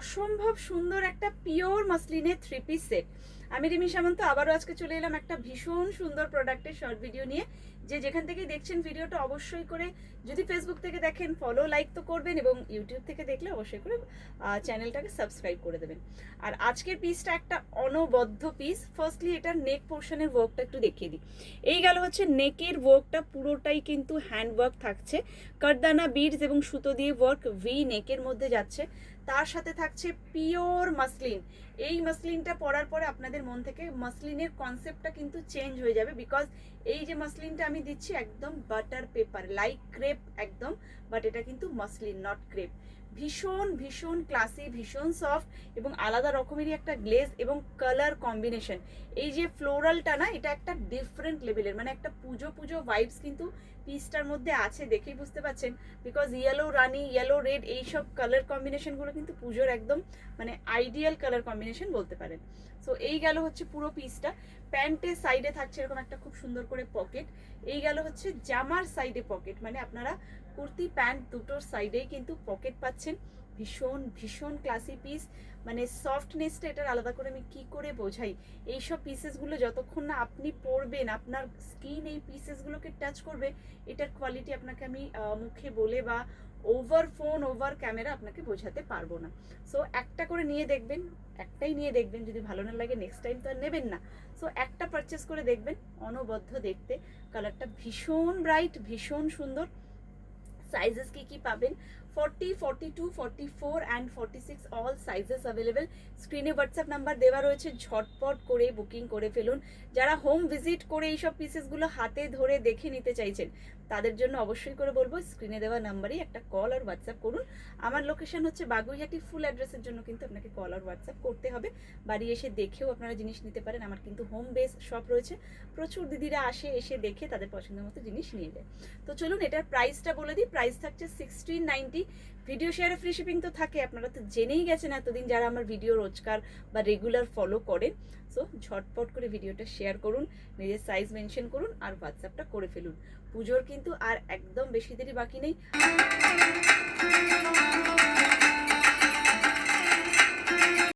অসম্ভব সুন্দর একটা পিওর মাসলিনের 3 পিস সেট। আমি রিমি সামন্ত আবারও আজকে চলে এলাম একটা ভীষণ সুন্দর প্রোডাক্টের শর্ট ভিডিও নিয়ে। যে যেখান থেকেই দেখছেন ভিডিওটা অবশ্যই করে, যদি ফেসবুক থেকে দেখেন ফলো লাইক তো করবেন, এবং ইউটিউব থেকে দেখলে অবশ্যই করে চ্যানেলটাকে সাবস্ক্রাইব করে দেবেন। আর আজকের পিসটা একটা অনবদ্য পিস। ফার্স্টলি এটার নেক পোর্শনের ওয়ার্কটা একটু দেখিয়ে দিই। এই গেল হচ্ছে নেকের ওয়ার্কটা, পুরোটাই কিন্তু হ্যান্ড ওয়ার্ক থাকছে। কারদানা বিডস এবং সুতো দিয়ে ওয়ার্ক ভি নেকের মধ্যে যাচ্ছে। তার সাথে থাকছে পিওর মাসলিন। এই মাসলিনটা পরার পরে আপনাদের মন থেকে মাসলিনের কনসেপ্টটা কিন্তু চেঞ্জ হয়ে যাবে, বিকজ এই যে মাসলিনটা আমি দিচ্ছি একদম বাটার পেপার লাইক ক্রেপ একদম, বাট এটা কিন্তু মাসলিন নট ক্রেপ। ভীষণ ভীষণ ক্লাসি, ভীষণ সফট এবং আলাদা রকমেরই একটা গ্লেজ এবং কালার কম্বিনেশন। এই যে ফ্লোরালটা না, এটা একটা ডিফারেন্ট লেভেলের, মানে একটা পুজো পুজো ভাইবস কিন্তু পিসটার মধ্যে আছে, দেখেই বুঝতে পারছেন। Because yellow Rani, yellow red, এইসব কালার কম্বিনেশনগুলো কিন্তু পুজোর একদম মানে আইডিয়াল কালার কম্বিনেশন বলতে পারেন। সো এই গেল হচ্ছে পুরো পিসটা। প্যান্টের সাইডে থাকছে এরকম একটা খুব সুন্দর করে পকেট। এই গেল হচ্ছে জামার সাইডে পকেট, মানে আপনারা কুর্তি প্যান্ট দুটোর সাইডেই কিন্তু পকেট পাচ্ছেন। ভীষণ ভীষণ ক্লাসি পিস, মানে সফটনেসটা এটার আলাদা করে আমি কি করে বোঝাই। এইসব পিসেসগুলো যতক্ষণ না আপনি পরবেন, আপনার স্কিন এই পিসেসগুলোকে টাচ করবে, এটার কোয়ালিটি আপনাকে আমি মুখে বলে বা ওভার ফোন ওভার ক্যামেরা আপনাকে বোঝাতে পারবো না। সো একটা করে নিয়ে দেখবেন, একটাই নিয়ে দেখবেন, যদি ভালো না লাগে নেক্সট টাইম তো আর নেবেন না। সো একটা পারচেস করে দেখবেন, অনবদ্য দেখতে, কালারটা ভীষণ ব্রাইট, ভীষণ সুন্দর। সাইজেস কি পাবেন, 40, 42, 44 অ্যান্ড 46 অল সাইজেস অ্যাভেলেবেল। স্ক্রিনে হোয়াটসঅ্যাপ নাম্বার দেওয়া রয়েছে, ঝটপট করে বুকিং করে ফেলুন। যারা হোম ভিজিট করে এইসব পিসেসগুলো হাতে ধরে দেখে নিতে চাইছেন, তাদের জন্য অবশ্যই করে বলবো স্ক্রিনে দেওয়া নাম্বারেই একটা কল আর হোয়াটসঅ্যাপ করুন। আমার লোকেশন হচ্ছে বাগুইহাটি। ফুল অ্যাড্রেসের জন্য কিন্তু আপনাকে কল আর হোয়াটসঅ্যাপ করতে হবে। বাড়ি এসে দেখেও আপনারা জিনিস নিতে পারেন। আমার কিন্তু হোম বেস শপ রয়েছে, প্রচুর দিদিরা আসে, এসে দেখে তাদের পছন্দের মতো জিনিস নিয়ে যায়। তো চলুন এটার প্রাইসটা বলে দিই। প্রাইস থাকছে 1690। ভিডিও শেয়ারে ফ্রি শিপিং তো থাকে, আপনারা তো জেনেই গেছেন এতদিন যারা আমার ভিডিও রোজকার বা রেগুলার ফলো করেন। সো ঝটপট করে ভিডিওটা শেয়ার করুন, নিজের সাইজ মেনশন করুন আর হোয়াটসঅ্যাপটা করে ফেলুন। পুজোর কিন্তু আর একদম বেশি দেরি বাকি নেই।